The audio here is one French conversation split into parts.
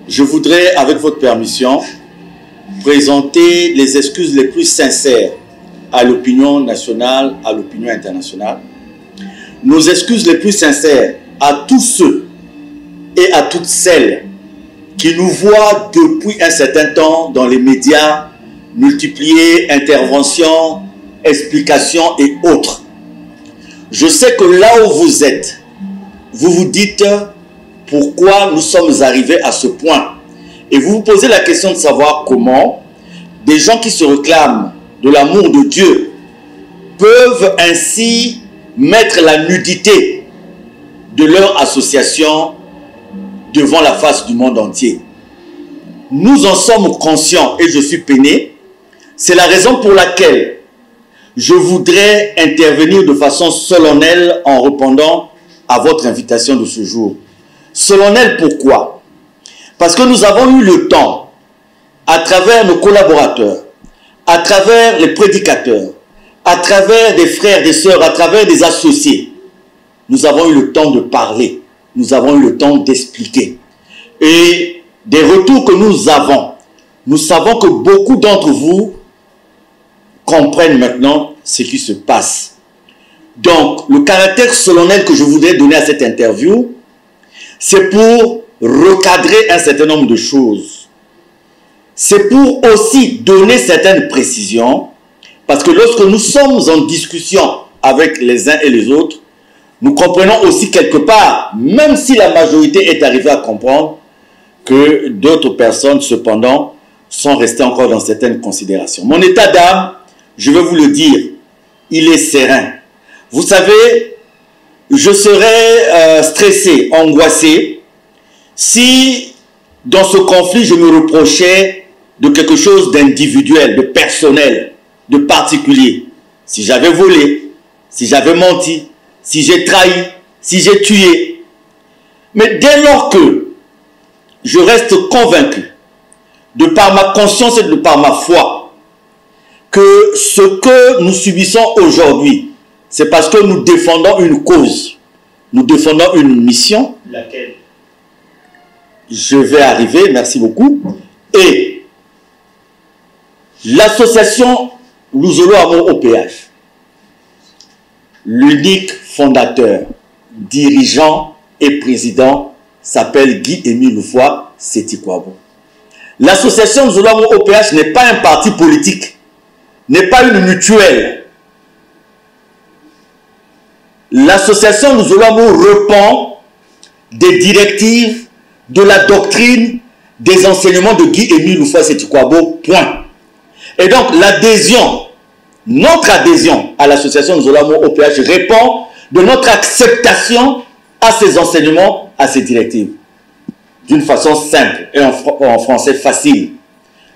Je voudrais, avec votre permission, présenter les excuses les plus sincères à l'opinion nationale, à l'opinion internationale. Nos excuses les plus sincères à tous ceux et à toutes celles qui nous voient depuis un certain temps dans les médias multiplier interventions, explications et autres. Je sais que là où vous êtes, vous vous dites pourquoi nous sommes arrivés à ce point. Et vous vous posez la question de savoir comment des gens qui se réclament de l'amour de Dieu peuvent ainsi mettre la nudité de leur association devant la face du monde entier. Nous en sommes conscients et je suis peiné. C'est la raison pour laquelle je voudrais intervenir de façon solennelle en répondant à votre invitation de ce jour. Solennelle pourquoi? Parce que nous avons eu le temps, à travers nos collaborateurs, à travers les prédicateurs, à travers des frères, des sœurs, à travers des associés, nous avons eu le temps de parler, nous avons eu le temps d'expliquer. Et des retours que nous avons, nous savons que beaucoup d'entre vous comprennent maintenant ce qui se passe. Donc, le caractère solennel que je voudrais donner à cette interview, c'est pour recadrer un certain nombre de choses. C'est pour aussi donner certaines précisions, parce que lorsque nous sommes en discussion avec les uns et les autres, nous comprenons aussi quelque part, même si la majorité est arrivée à comprendre, que d'autres personnes, cependant, sont restées encore dans certaines considérations. Mon état d'âme, je vais vous le dire, il est serein. Vous savez, je serais stressé, angoissé, si dans ce conflit, je me reprochais de quelque chose d'individuel, de personnel, de particulier. Si j'avais volé, si j'avais menti, si j'ai trahi, si j'ai tué. Mais dès lors que je reste convaincu, de par ma conscience et de par ma foi, que ce que nous subissons aujourd'hui, c'est parce que nous défendons une cause, nous défendons une mission. Laquelle? Je vais arriver, merci beaucoup. Et l'association Louzolo Amour OPH, l'unique fondateur, dirigeant et président s'appelle Guy-Émile Loufoy Setikwabo. L'association Louzolo Amour OPH n'est pas un parti politique, n'est pas une mutuelle. L'association Louzolo Amour répond des directives, de la doctrine, des enseignements de Guy-Émile Loufoy Setikwabo, point. Et donc l'adhésion, notre adhésion à l'association Louzolo Amour OPH répond de notre acceptation à ces enseignements, à ces directives. D'une façon simple et en français facile.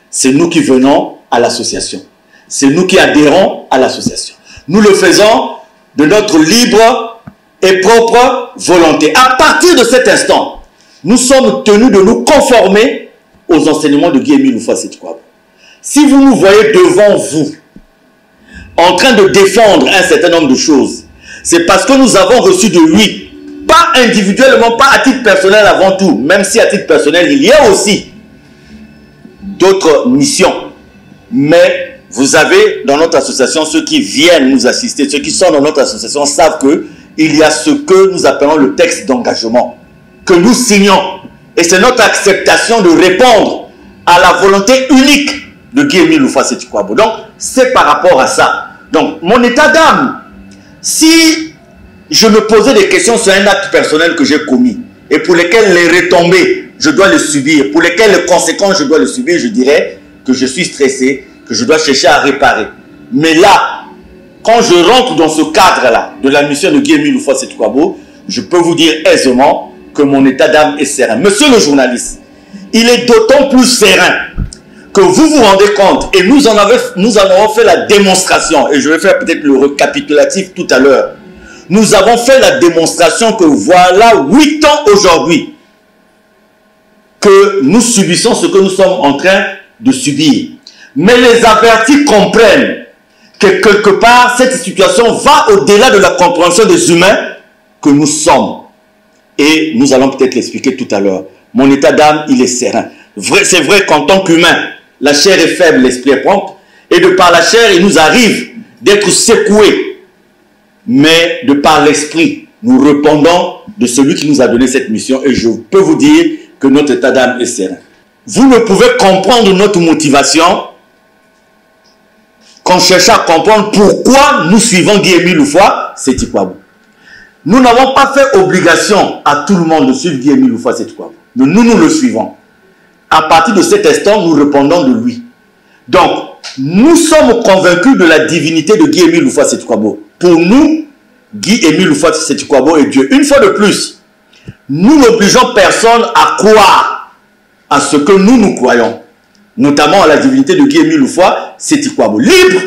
C'est nous qui venons à l'association. C'est nous qui adhérons à l'association. Nous le faisons de notre libre et propre volonté. À partir de cet instant, nous sommes tenus de nous conformer aux enseignements de Guy-Émile Loufoy Setikwabo. Si vous nous voyez devant vous, en train de défendre un certain nombre de choses, c'est parce que nous avons reçu de lui, pas individuellement, pas à titre personnel avant tout, même si à titre personnel, il y a aussi d'autres missions. Mais vous avez dans notre association, ceux qui viennent nous assister, ceux qui sont dans notre association savent qu'il y a ce que nous appelons le texte d'engagement, que nous signons. Et c'est notre acceptation de répondre à la volonté unique de Guy-Émile Loufoy Setikwabo. Donc, c'est par rapport à ça. Donc, mon état d'âme, si je me posais des questions sur un acte personnel que j'ai commis, et pour lesquels les retombées, je dois les subir, pour lesquelles les conséquences, je dois les subir, je dirais que je suis stressé, que je dois chercher à réparer. Mais là, quand je rentre dans ce cadre-là, de la mission de Guy-Émile Loufoy Setikwabo, je peux vous dire aisément que mon état d'âme est serein. Monsieur le journaliste, il est d'autant plus serein que vous vous rendez compte, et nous en avons fait la démonstration, et je vais faire peut-être le récapitulatif tout à l'heure. Nous avons fait la démonstration que voilà 8 ans aujourd'hui que nous subissons ce que nous sommes en train de subir. Mais les avertis comprennent que quelque part, cette situation va au-delà de la compréhension des humains que nous sommes. Et nous allons peut-être l'expliquer tout à l'heure. mon état d'âme, il est serein. C'est vrai qu'en tant qu'humain, la chair est faible, l'esprit est prompt, et de par la chair, il nous arrive d'être secoués. Mais de par l'esprit, nous répondons de celui qui nous a donné cette mission, et je peux vous dire que notre état d'âme est serein. Vous ne pouvez comprendre notre motivation qu'on cherche à comprendre pourquoi nous suivons Guy-Émile Loufoua Seti-Kouabou. Nous n'avons pas fait obligation à tout le monde de suivre Guy-Émile Loufoua Seti-Kouabou. Nous le suivons. À partir de cet instant, nous répondons de lui. Donc, nous sommes convaincus de la divinité de Guy-Émile Loufoua Seti-Kouabou. Pour nous, Guy-Émile Loufoua Seti-Kouabou est Dieu. Une fois de plus, nous n'obligeons personne à croire à ce que nous croyons, notamment à la divinité de Guy-Émile Loufoua Seti-Kouabou. Libre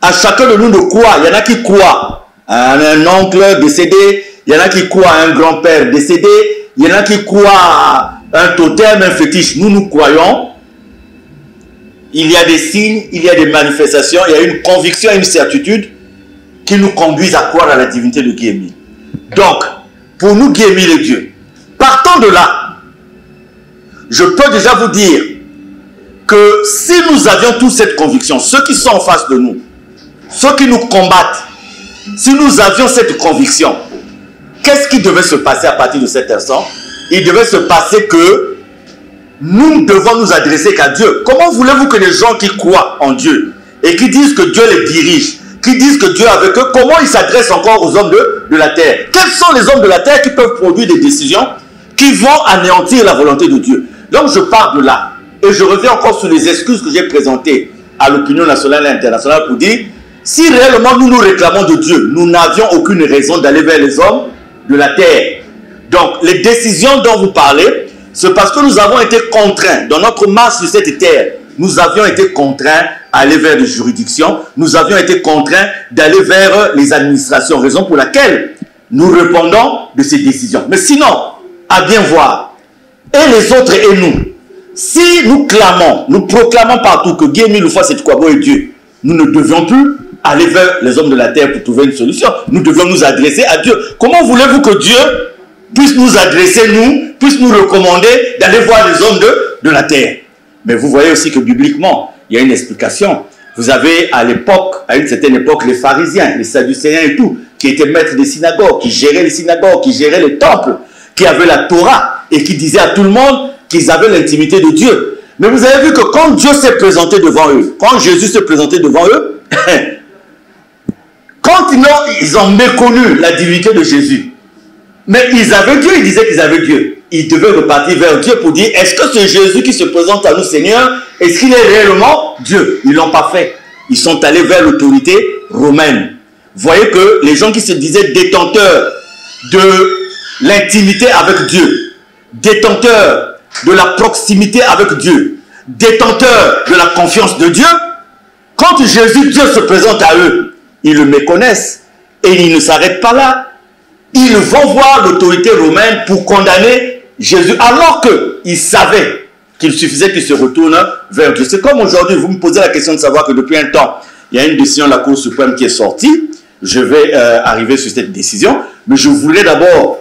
à chacun de nous de croire. Il y en a qui croient à un oncle décédé, il y en a qui croient à un grand-père décédé, il y en a qui croient à un totem, un fétiche. Nous croyons. Il y a des signes, il y a des manifestations, il y a une conviction, une certitude qui nous conduisent à croire à la divinité de Guy-Émile. Donc, pour nous, Guy-Émile est Dieu. Partant de là, je peux déjà vous dire que si nous avions toute cette conviction, ceux qui sont en face de nous, ceux qui nous combattent, si nous avions cette conviction, qu'est-ce qui devait se passer à partir de cet instant? Il devait se passer que nous devons nous adresser qu'à Dieu. Comment voulez-vous que les gens qui croient en Dieu et qui disent que Dieu les dirige, qui disent que Dieu est avec eux, comment ils s'adressent encore aux hommes de la terre? Quels sont les hommes de la terre qui peuvent produire des décisions qui vont anéantir la volonté de Dieu? Donc je pars de là et je reviens encore sur les excuses que j'ai présentées à l'opinion nationale et internationale pour dire, si réellement nous nous réclamons de Dieu, nous n'avions aucune raison d'aller vers les hommes de la terre. Donc les décisions dont vous parlez, c'est parce que nous avons été contraints, dans notre marche sur cette terre, nous avions été contraints à aller vers les juridictions, nous avions été contraints d'aller vers les administrations, raison pour laquelle nous répondons de ces décisions. Mais sinon, à bien voir, et les autres et nous, si nous clamons, nous proclamons partout que Guy-Émile Loufoua Seti-Kouabou est Dieu, nous ne devions plus aller vers les hommes de la terre pour trouver une solution. Nous devions nous adresser à Dieu. Comment voulez-vous que Dieu puisse nous adresser, puisse nous recommander d'aller voir les hommes de la terre? Mais vous voyez aussi que bibliquement, il y a une explication. Vous avez à l'époque, à une certaine époque, les pharisiens, les sadducéens et tout, qui étaient maîtres des synagogues, qui géraient les synagogues, qui géraient les temples, qui avaient la Torah et qui disaient à tout le monde qu'ils avaient l'intimité de Dieu. Mais vous avez vu que quand Dieu s'est présenté devant eux, quand Jésus s'est présenté devant eux, quand ils ont méconnu la divinité de Jésus, mais ils avaient Dieu, ils disaient qu'ils avaient Dieu. Ils devaient repartir vers Dieu pour dire, est-ce que ce Jésus qui se présente à nous, Seigneur, est-ce qu'il est réellement Dieu? Ils ne l'ont pas fait. Ils sont allés vers l'autorité romaine. Vous voyez que les gens qui se disaient détenteurs de l'intimité avec Dieu, détenteurs de la proximité avec Dieu, détenteurs de la confiance de Dieu, quand Jésus, Dieu se présente à eux, ils le méconnaissent et ils ne s'arrêtent pas là. Ils vont voir l'autorité romaine pour condamner Jésus, alors qu'ils savaient qu'il suffisait qu'ils se retournent vers Dieu. C'est comme aujourd'hui, vous me posez la question de savoir que depuis un temps, il y a une décision de la Cour suprême qui est sortie. Je vais arriver sur cette décision, mais je voulais d'abord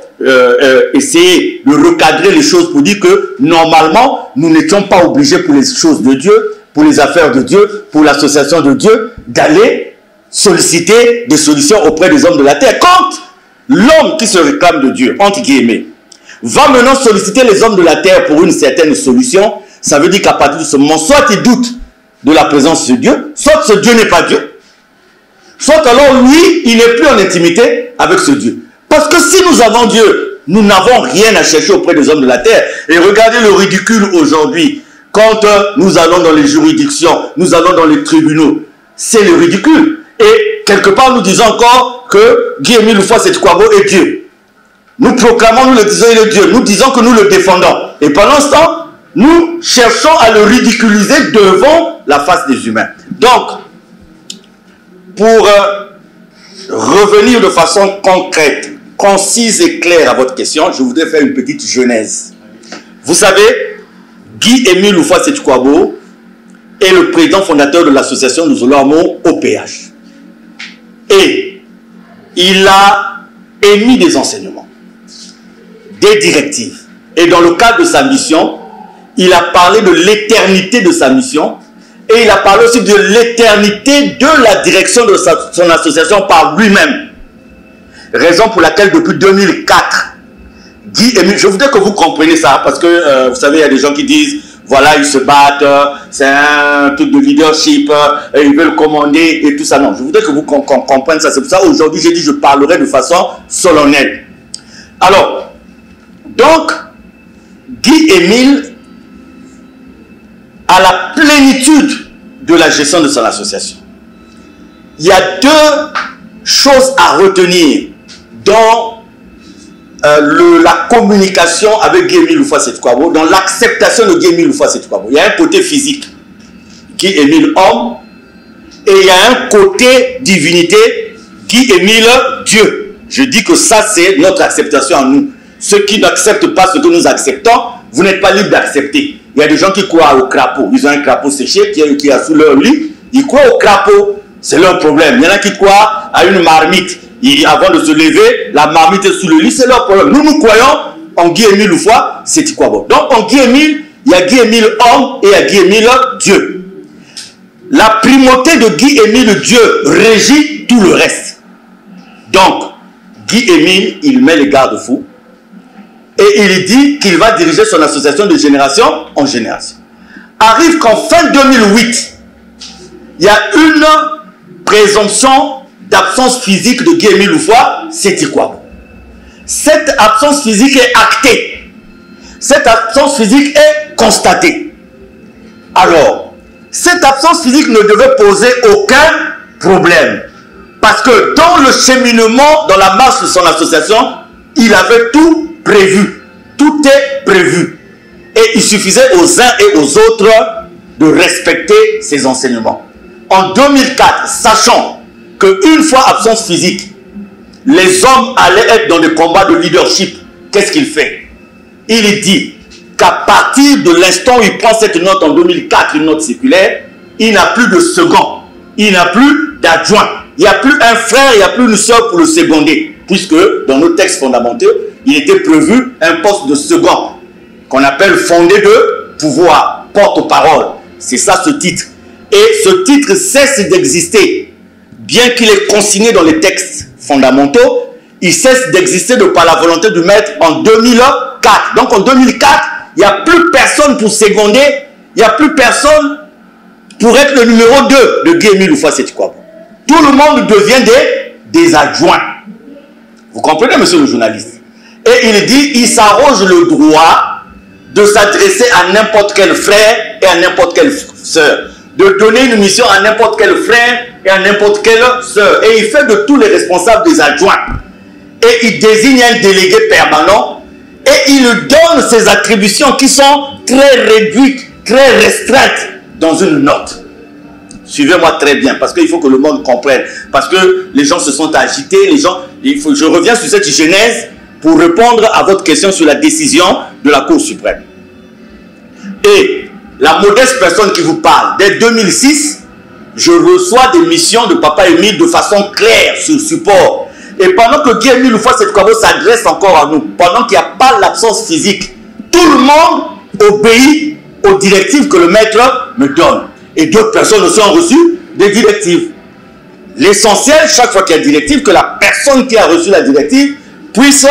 essayer de recadrer les choses pour dire que normalement, nous n'étions pas obligés pour les choses de Dieu, pour les affaires de Dieu, pour l'association de Dieu, d'aller solliciter des solutions auprès des hommes de la terre. Quand l'homme qui se réclame de Dieu, entre guillemets, va maintenant solliciter les hommes de la terre pour une certaine solution, ça veut dire qu'à partir de ce moment, soit il doute de la présence de Dieu, soit ce Dieu n'est pas Dieu, soit alors lui, il n'est plus en intimité avec ce Dieu. Parce que si nous avons Dieu, nous n'avons rien à chercher auprès des hommes de la terre. Et regardez le ridicule aujourd'hui. Quand nous allons dans les juridictions, nous allons dans les tribunaux, c'est le ridicule. Et quelque part, nous disons encore que Guy-Émile Loufoua Seti-Kouabou est Dieu. Nous proclamons, nous le disons, il est Dieu. Nous disons que nous le défendons. Et pendant ce temps, nous cherchons à le ridiculiser devant la face des humains. Donc, pour revenir de façon concrète, concise et claire à votre question, je voudrais faire une petite genèse. Vous savez, Guy-Émile Loufoua Seti-Kouabou est le président fondateur de l'association Nous Allons Amour OPH. Et il a émis des enseignements, des directives, Et dans le cadre de sa mission, il a parlé de l'éternité de sa mission. Et il a parlé aussi de l'éternité de la direction de son association par lui-même. Raison pour laquelle depuis 2004, Guy Émile, je voudrais que vous compreniez ça, parce que vous savez, il y a des gens qui disent, voilà, ils se battent, c'est un truc de leadership, ils veulent commander et tout ça. Non, je voudrais que vous compreniez ça. C'est pour ça aujourd'hui, j'ai dit, je parlerai de façon solennelle. Alors, donc, Guy Émile à la plénitude de la gestion de son association. Il y a deux choses à retenir dans la communication avec Guy Émile Houphouët-Sétikwabo, dans l'acceptation de Guy Émile Houphouët-Sétikwabo. Il y a un côté physique, Guy Émile homme, et il y a un côté divinité, Guy Émile Dieu. Je dis que ça, c'est notre acceptation en nous. Ceux qui n'acceptent pas ce que nous acceptons, vous n'êtes pas libre d'accepter. Il y a des gens qui croient au crapaud. Ils ont un crapaud séché qui est sous leur lit. Ils croient au crapaud. C'est leur problème. Il y en a qui croient à une marmite. Avant de se lever, la marmite est sous le lit. C'est leur problème. Nous, nous croyons en Guy Émile Houphouët-Sétikwabo. Donc, en Guy Émile, il y a Guy Émile homme et il y a Guy Émile Dieu. La primauté de Guy Émile Dieu régit tout le reste. Donc, Guy Émile, il met les garde-fous. Et il dit qu'il va diriger son association de génération en génération. Arrive qu'en fin 2008, il y a une présomption d'absence physique de Guy Émile Houphouët-Sétikwabo. Cette absence physique est actée. Cette absence physique est constatée. Alors, cette absence physique ne devait poser aucun problème. Parce que dans le cheminement, dans la marche de son association, il avait tout prévu. Tout est prévu. Et il suffisait aux uns et aux autres de respecter ses enseignements. En 2004, sachant qu'une fois absence physique, les hommes allaient être dans des combats de leadership, qu'est-ce qu'il fait? Il dit qu'à partir de l'instant où il prend cette note en 2004, une note séculaire, il n'a plus de second, il n'a plus d'adjoint, il n'y a plus un frère, il n'y a plus une soeur pour le seconder, puisque dans nos textes fondamentaux, il était prévu un poste de second, qu'on appelle fondé de pouvoir, porte-parole. C'est ça ce titre. Et ce titre cesse d'exister. Bien qu'il est consigné dans les textes fondamentaux, il cesse d'exister de par la volonté du maître en 2004. Donc en 2004, il n'y a plus personne pour seconder, il n'y a plus personne pour être le numéro 2 de Guy Émile Houphouët-Sétikwabo. Tout le monde devient des adjoints. Vous comprenez, monsieur le journaliste? Et il dit, il s'arroge le droit de s'adresser à n'importe quel frère et à n'importe quelle sœur. De donner une mission à n'importe quel frère et à n'importe quelle sœur. Et il fait de tous les responsables des adjoints. Et il désigne un délégué permanent. Et il lui donne ses attributions qui sont très réduites, très restreintes dans une note. Suivez-moi très bien, parce qu'il faut que le monde comprenne. Parce que les gens se sont agités, les gens... je reviens sur cette genèse pour répondre à votre question sur la décision de la Cour suprême. Et la modeste personne qui vous parle, dès 2006, je reçois des missions de Papa Émile de façon claire sur support. Et pendant que Guy Émile Houphouët-Sétikwabo s'adresse encore à nous, pendant qu'il n'y a pas l'absence physique, tout le monde obéit aux directives que le maître me donne. Et d'autres personnes aussi ont reçu des directives. L'essentiel, chaque fois qu'il y a directive, que la personne qui a reçu la directive puisse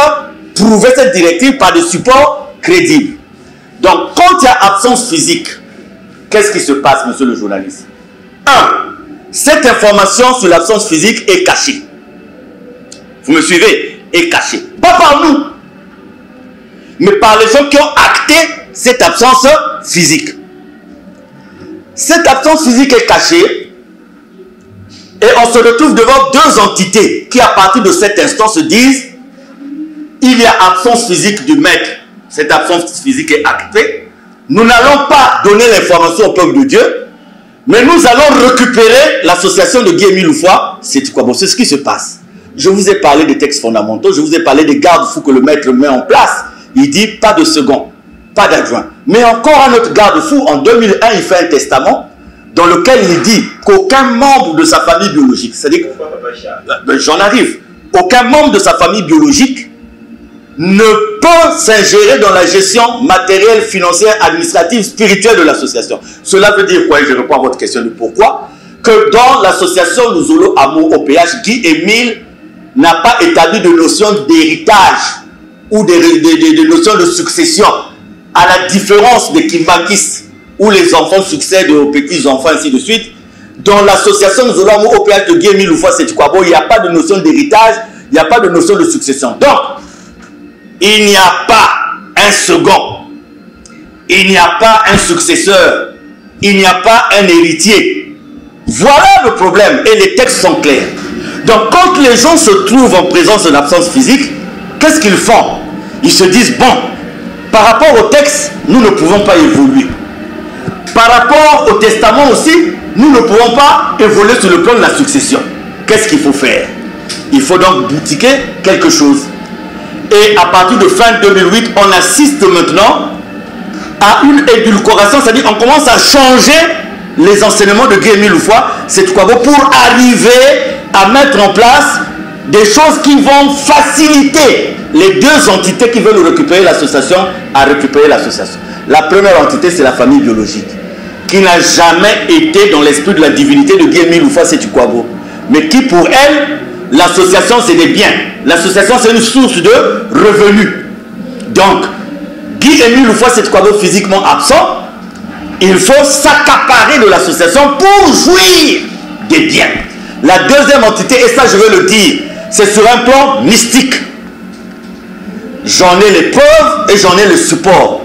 prouver cette directive par des supports crédibles. Donc, quand il y a absence physique, qu'est-ce qui se passe, monsieur le journaliste? 1. Cette information sur l'absence physique est cachée. Vous me suivez? Est cachée. Pas par nous, mais par les gens qui ont acté cette absence physique. Cette absence physique est cachée et on se retrouve devant deux entités qui, à partir de cet instant, se disent il y a absence physique du maître. Cette absence physique est actée. Nous n'allons pas donner l'information au peuple de Dieu, mais nous allons récupérer l'association de Guy Émile Houphouët-Sétikwabo. C'est ce qui se passe. Je vous ai parlé des textes fondamentaux, je vous ai parlé des garde-fous que le maître met en place. Il dit pas de second, pas d'adjoint. Mais encore un autre garde-fou, en 2001, il fait un testament dans lequel il dit qu'aucun membre de sa famille biologique, c'est-à-dire, j'en arrive, aucun membre de sa famille biologique ne peut s'ingérer dans la gestion matérielle, financière, administrative, spirituelle de l'association. Cela veut dire quoi? Je réponds à votre question de pourquoi. Que dans l'association Luzolo Amour OPH, Guy Émile n'a pas établi de notion d'héritage ou de notion de succession, à la différence de Kimbakis, où les enfants succèdent aux petits-enfants, ainsi de suite. Dans l'association Luzolo Amour OPH de Guy Émile Oufouas-Sétikwabo, il n'y a pas de notion d'héritage, il n'y a pas de notion de succession. Donc, il n'y a pas un second, il n'y a pas un successeur, il n'y a pas un héritier. Voilà le problème et les textes sont clairs. Donc quand les gens se trouvent en présence de l'absence physique, qu'est-ce qu'ils font? Ils se disent, bon, par rapport au texte, nous ne pouvons pas évoluer. Par rapport au testament aussi, nous ne pouvons pas évoluer sur le plan de la succession. Qu'est-ce qu'il faut faire? Il faut donc boutiquer quelque chose. Et à partir de fin 2008, on assiste maintenant à une édulcoration, c'est-à-dire on commence à changer les enseignements de Guy Émile Oufouas-Sétikwabo pour arriver à mettre en place des choses qui vont faciliter les deux entités qui veulent récupérer l'association à récupérer l'association. La première entité, c'est la famille biologique, qui n'a jamais été dans l'esprit de la divinité de Guy Émile Oufouas-Sétikwabo, mais qui pour elle, l'association c'est des biens. L'association c'est une source de revenus. Donc, Guy Émile Oufouas-Sétikwabo physiquement absent, il faut s'accaparer de l'association pour jouir des biens. La deuxième entité, et ça je veux le dire, c'est sur un plan mystique. J'en ai les preuves et j'en ai le support.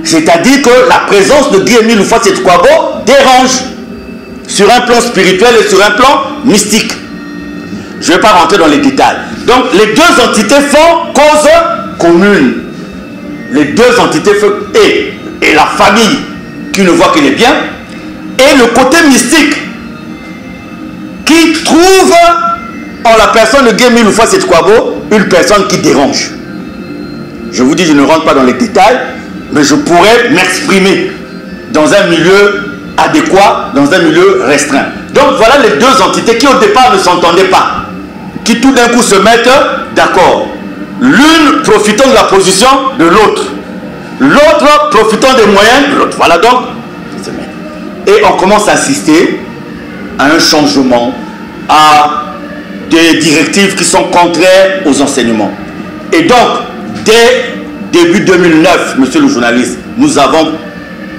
C'est-à-dire que la présence de Guy Émile Oufouas-Sétikwabo dérange sur un plan spirituel et sur un plan mystique. Je ne vais pas rentrer dans les détails. Donc, les deux entités font cause commune. Les deux entités font et la famille qui ne voit que les biens, et le côté mystique qui trouve en la personne de Guy Émile Oufouas-Sétikwabo une personne qui dérange. Je vous dis, je ne rentre pas dans les détails, mais je pourrais m'exprimer dans un milieu adéquat, dans un milieu restreint. Donc, voilà les deux entités qui au départ ne s'entendaient pas, qui tout d'un coup se mettent d'accord. L'une profitant de la position de l'autre, l'autre profitant des moyens de l'autre. Voilà donc. Et on commence à assister à un changement, à des directives qui sont contraires aux enseignements. Et donc, dès début 2009, monsieur le journaliste, nous avons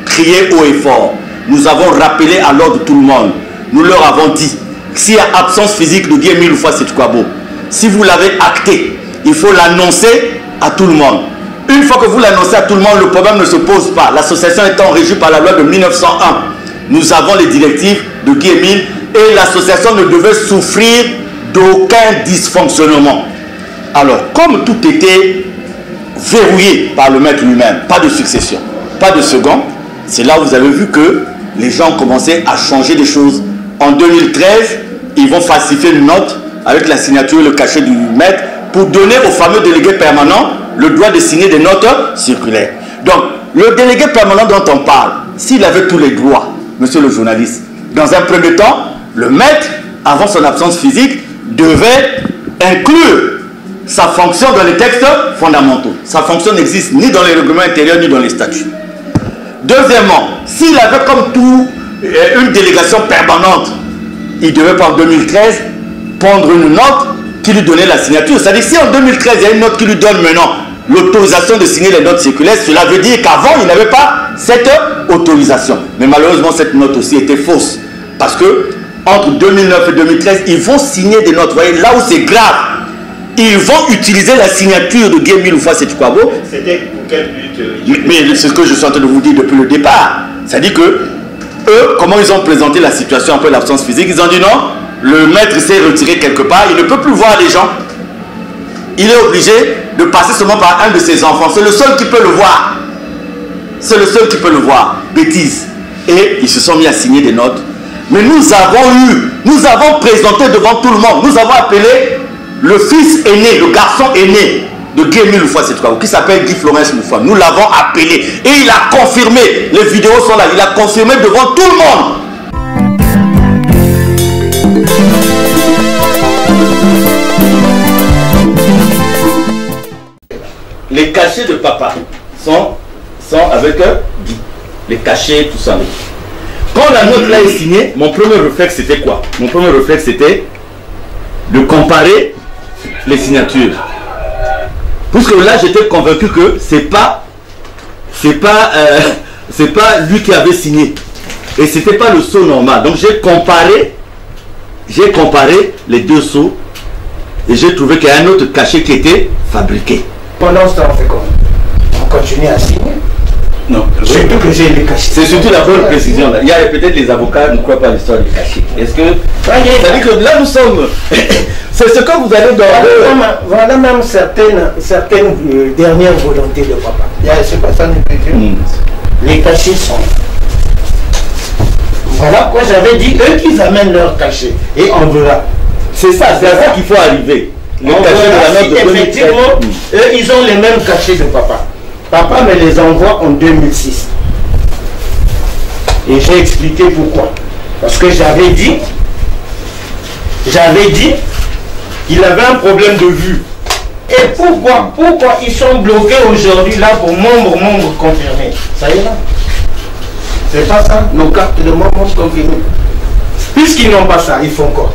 crié haut et fort. Nous avons rappelé à l'ordre de tout le monde. Nous leur avons dit, s'il y a absence physique de Guy Émile Oufouas-Sétikwabo, si vous l'avez acté, il faut l'annoncer à tout le monde. Une fois que vous l'annoncez à tout le monde, le problème ne se pose pas. L'association étant régie par la loi de 1901, nous avons les directives de Guy Émile et l'association ne devait souffrir d'aucun dysfonctionnement. Alors, comme tout était verrouillé par le maître lui-même, pas de succession, pas de second, c'est là où vous avez vu que les gens ont commencé à changer des choses. En 2013, ils vont falsifier une note avec la signature et le cachet du maître pour donner au fameux délégué permanent le droit de signer des notes circulaires. Donc, le délégué permanent dont on parle, s'il avait tous les droits, monsieur le journaliste, dans un premier temps, le maître, avant son absence physique, devait inclure sa fonction dans les textes fondamentaux. Sa fonction n'existe ni dans les règlements intérieurs ni dans les statuts. Deuxièmement, s'il avait comme tout une délégation permanente, il devait par 2013 prendre une note qui lui donnait la signature. C'est-à-dire si en 2013 il y a une note qui lui donne maintenant l'autorisation de signer les notes circulaires, cela veut dire qu'avant il n'avait pas cette autorisation. Mais malheureusement cette note aussi était fausse. Parce que entre 2009 et 2013, ils vont signer des notes. Vous voyez, là où c'est grave, ils vont utiliser la signature de Guy Émile Oufouas-Sétikwabo. C'était pour quel but? Mais c'est ce que je suis en train de vous dire depuis le départ. C'est-à-dire que eux, comment ils ont présenté la situation après l'absence physique, ils ont dit non, le maître s'est retiré quelque part, il ne peut plus voir les gens. Il est obligé de passer seulement par un de ses enfants. C'est le seul qui peut le voir. C'est le seul qui peut le voir. Bêtise. Et ils se sont mis à signer des notes. Mais nous avons présenté devant tout le monde, nous avons appelé le fils aîné, le garçon aîné de Guy Émile Oufouas-Sétikwabo, qui s'appelle Guy Florence Oufouas. Nous l'avons appelé et il a confirmé, les vidéos sont là, il a confirmé devant tout le monde. les cachets de papa sont avec Guy. Les cachets, tout ça. Quand la note là est signée, mon premier réflexe c'était quoi? Mon premier réflexe c'était de comparer les signatures. Parce que là j'étais convaincu que c'est pas lui qui avait signé. Et c'était pas le sceau normal. Donc j'ai comparé les deux sceaux et j'ai trouvé qu'il y a un autre cachet qui était fabriqué. Pendant ce temps, on fait quoi? On continue à signer? Non. Surtout que j'ai les cachets. C'est surtout la bonne précision. Là. Il y a peut-être les avocats ne croient pas à l'histoire du cachet. Est-ce que... C'est-à-dire que là nous sommes... C'est ce que vous allez dans... Voilà même certaines dernières volontés de papa. C'est pas ça, les cachets sont... Voilà quoi j'avais dit, eux qu'ils amènent leur cachet. Et on verra. C'est ça, c'est à ça qu'il faut arriver. Le cachet de la note de 2013. Effectivement, eux ils ont les mêmes cachets de papa. Papa me les envoie en 2006. Et j'ai expliqué pourquoi. Parce que j'avais dit qu'il avait un problème de vue. Et pourquoi ils sont bloqués aujourd'hui là pour membres confirmés? Ça y est là. C'est pas ça, nos cartes de membres confirmés. Puisqu'ils n'ont pas ça, ils font quoi?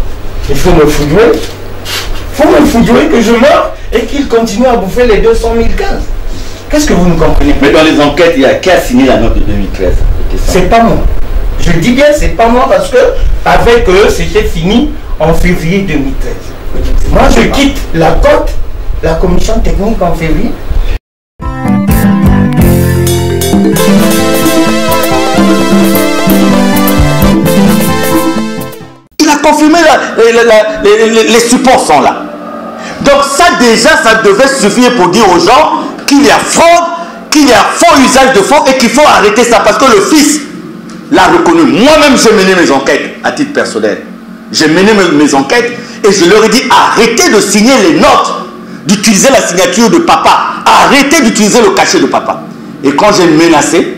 Il faut me foudroyer. Il faut me foudroyer que je meurs et qu'ils continuent à bouffer les 200 015. Qu'est-ce que vous ne comprenez pas? Mais dans les enquêtes, il y a qui a signé la note de 2013? C'est pas moi. Je dis bien c'est pas moi parce que avec eux c'était fini en février 2013. Moi je quitte la côte, la commission technique en février. Il a confirmé les supports sont là. Donc ça déjà, ça devait suffire pour dire aux gens qu'il y a fraude, qu'il y a faux usage de fonds et qu'il faut arrêter ça parce que le fils l'a reconnu. Moi-même, j'ai mené mes enquêtes à titre personnel. J'ai mené mes enquêtes et je leur ai dit arrêtez de signer les notes, d'utiliser la signature de papa, arrêtez d'utiliser le cachet de papa. Et quand j'ai menacé,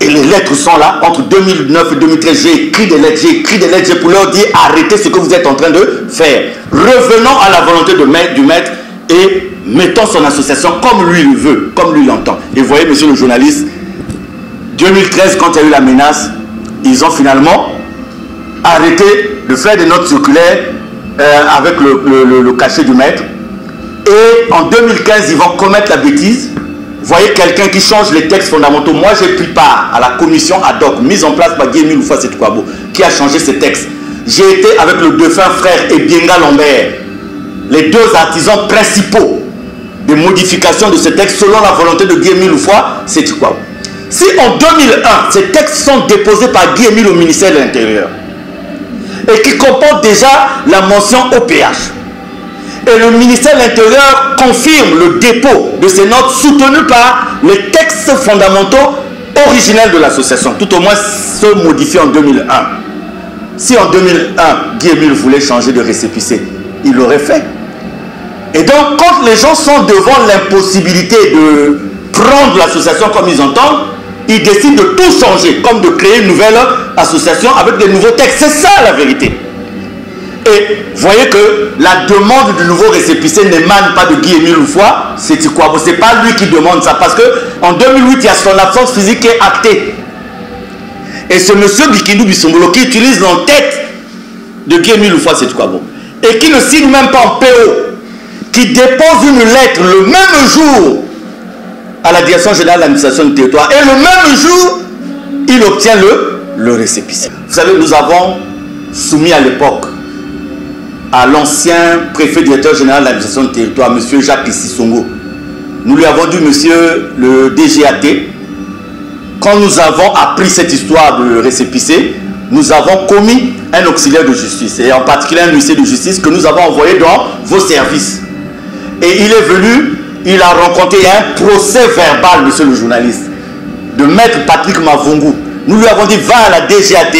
et les lettres sont là, entre 2009 et 2013, j'ai écrit des lettres, pour leur dire arrêtez ce que vous êtes en train de faire. Revenons à la volonté du maître et mettons son association comme lui le veut, comme lui l'entend. Et vous voyez, monsieur le journaliste, 2013, quand il y a eu la menace, ils ont finalement arrêté de faire des notes circulaires avec le cachet du maître. Et en 2015, ils vont commettre la bêtise. Vous voyez quelqu'un qui change les textes fondamentaux. Moi, j'ai pris part à la commission ad hoc mise en place par Guy Loufa Setukwabo qui a changé ces textes. J'ai été avec le défunt frère Ebienga Lambert, les deux artisans principaux de modification de ces textes selon la volonté de Guy Loufa Setukwabo. Si en 2001, ces textes sont déposés par Guy au ministère de l'Intérieur et qui comportent déjà la mention OPH, et le ministère de l'Intérieur confirme le dépôt de ces notes soutenues par les textes fondamentaux originels de l'association, tout au moins ceux modifiés en 2001. Si en 2001, Guy voulait changer de récépissé, il l'aurait fait. Et donc, quand les gens sont devant l'impossibilité de prendre l'association comme ils entendent, ils décident de tout changer, comme de créer une nouvelle association avec des nouveaux textes. C'est ça la vérité. Et voyez que la demande du nouveau récépissé n'émane pas de Guy Loufa Setukwabo. Ce n'est pas lui qui demande ça. Parce qu'en 2008, il y a son absence physique qui est actée. Et ce monsieur Bikindou Bissombolo qui utilise l'entête de Guy Loufa Setukwabo et qui ne signe même pas en PO, qui dépose une lettre le même jour à la direction générale de l'administration du territoire et le même jour, il obtient le récépissé. Vous savez, nous avons soumis à l'époque à l'ancien préfet directeur général de l'administration du territoire, M. Jacques Sissongo. Nous lui avons dit, monsieur le DGAT, quand nous avons appris cette histoire de récépissé, nous avons commis un auxiliaire de justice, et en particulier un huissier de justice que nous avons envoyé dans vos services. Et il est venu, il a rencontré un procès verbal, monsieur le journaliste, de maître Patrick Mavungu. Nous lui avons dit, va à la DGAT,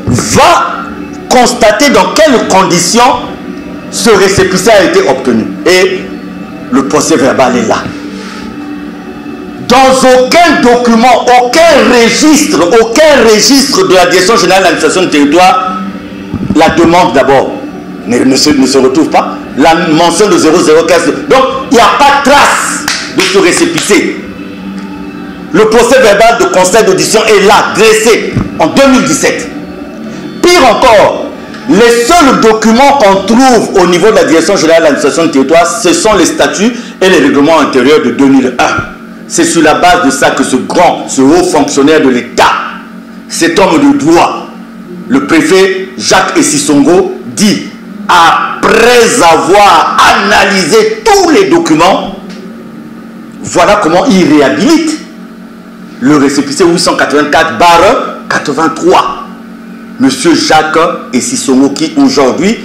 va constater dans quelles conditions ce récépissé a été obtenu. Et le procès verbal est là. Dans aucun document, aucun registre de la direction générale de l'administration du territoire, la demande d'abord ne se retrouve pas. La mention de 0015. Donc, il n'y a pas de trace ce récépissé. Le procès verbal de conseil d'audition est là, dressé en 2017. Pire encore, les seuls documents qu'on trouve au niveau de la Direction générale de l'administration du territoire, ce sont les statuts et les règlements intérieurs de 2001. C'est sur la base de ça que ce haut fonctionnaire de l'État, cet homme de droit, le préfet Jacques Essissongo, dit, après avoir analysé tous les documents, voilà comment il réhabilite le récépissé 884/83. Monsieur Jacques Essissongo, qui aujourd'hui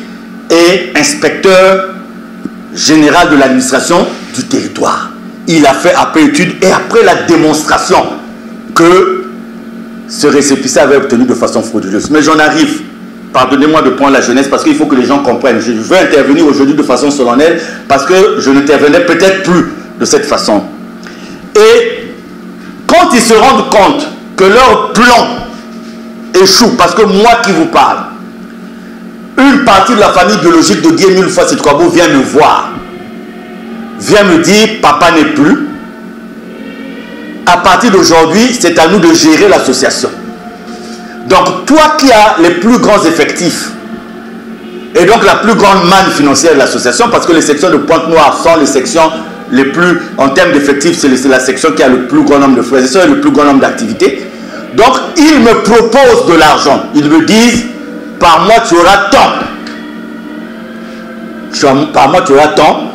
est inspecteur général de l'administration du territoire. Il a fait après étude et après la démonstration que ce récépissé avait obtenu de façon frauduleuse. Mais j'en arrive. Pardonnez-moi de prendre la jeunesse parce qu'il faut que les gens comprennent. Je veux intervenir aujourd'hui de façon solennelle parce que je n'intervenais peut-être plus de cette façon. Et quand ils se rendent compte que leur plan échoue, parce que moi qui vous parle, une partie de la famille biologique de Guy Émile Houphouët-Boigny vient me voir, vient me dire papa n'est plus. À partir d'aujourd'hui, c'est à nous de gérer l'association. Donc toi qui as les plus grands effectifs et donc la plus grande manne financière de l'association, parce que les sections de Pointe-Noire sont les sections les plus, en termes d'effectifs, c'est la section qui a le plus grand nombre de frères et sœurs et le plus grand nombre d'activités. Donc ils me proposent de l'argent. Ils me disent par mois tu auras tant. Par mois tu auras tant.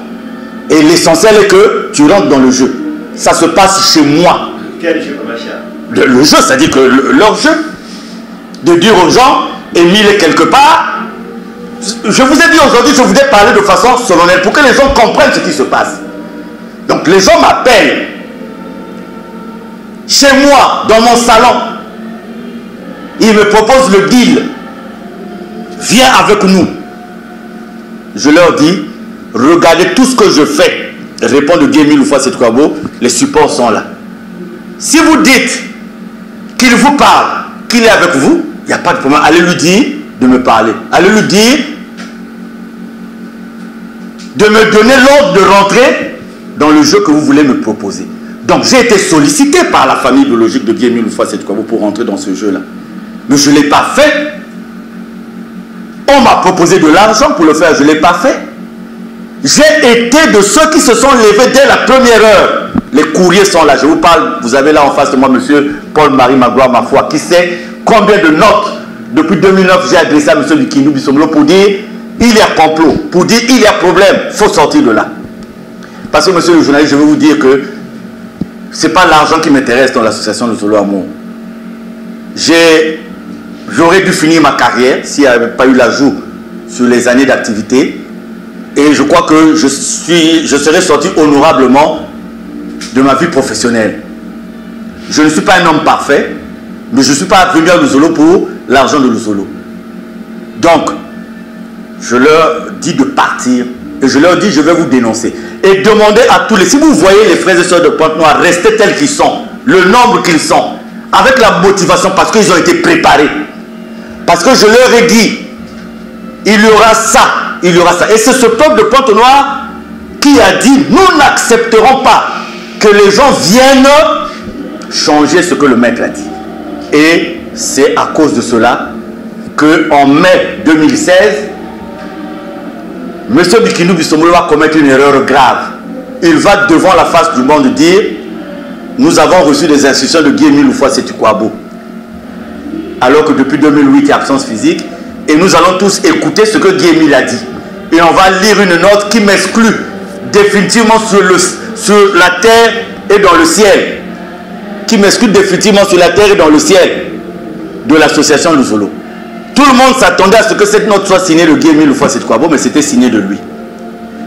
Et l'essentiel est que tu rentres dans le jeu. Ça se passe chez moi. Quel jeu, machin? Le jeu, c'est-à-dire que leur jeu. De dire aux gens, Émile est quelque part. Je vous ai dit aujourd'hui, je voudrais parler de façon solennelle pour que les gens comprennent ce qui se passe. Donc les gens m'appellent. Chez moi, dans mon salon. Ils me proposent le deal. Viens avec nous. Je leur dis, regardez tout ce que je fais. Répond de Guy Émile Houphouët-Boigny, les supports sont là. Si vous dites qu'il vous parle, qu'il est avec vous, il n'y a pas de problème. Allez lui dire de me parler. Allez lui dire de me donner l'ordre de rentrer dans le jeu que vous voulez me proposer. Donc j'ai été sollicité par la famille biologique de Guy Émile Houphouët-Boigny pour rentrer dans ce jeu-là. Mais je ne l'ai pas fait. On m'a proposé de l'argent pour le faire, je ne l'ai pas fait. J'ai été de ceux qui se sont levés dès la première heure. Les courriers sont là, je vous parle, vous avez là en face de moi monsieur Paul-Marie Magloire Mafoua, qui sait combien de notes depuis 2009 j'ai adressé à monsieur Bikinou Bissomlo pour dire il y a complot, pour dire il y a problème, il faut sortir de là. Parce que monsieur le journaliste, je vais vous dire que ce n'est pas l'argent qui m'intéresse dans l'association de Solo Amour. J'aurais dû finir ma carrière s'il n'y avait pas eu l'ajout sur les années d'activité. Et je crois que je serais sorti honorablement de ma vie professionnelle. Je ne suis pas un homme parfait, mais je ne suis pas venu à Luzolo pour l'argent de Luzolo. Donc, je leur dis de partir et je leur dis je vais vous dénoncer. Et demandez à tous les... Si vous voyez les frères et sœurs de Pointe-Noire rester tels qu'ils sont, le nombre qu'ils sont, avec la motivation parce qu'ils ont été préparés. Parce que je leur ai dit, il y aura ça, il y aura ça. Et c'est ce peuple de Pointe-Noire qui a dit, nous n'accepterons pas que les gens viennent changer ce que le maître a dit. Et c'est à cause de cela qu'en mai 2016, M. Bikinou Bissomlo va commettre une erreur grave. Il va devant la face du monde dire, nous avons reçu des instructions de Guy Émile Houphouët-Boigny. Alors que depuis 2008, il y a absence physique. Et nous allons tous écouter ce que Guy Émile a dit. Et on va lire une note qui m'exclut définitivement sur la terre et dans le ciel. Qui m'exclut définitivement sur la terre et dans le ciel de l'association Luzolo. Tout le monde s'attendait à ce que cette note soit signée de Guy Émile Houphouët-Boigny, mais c'était signé de lui.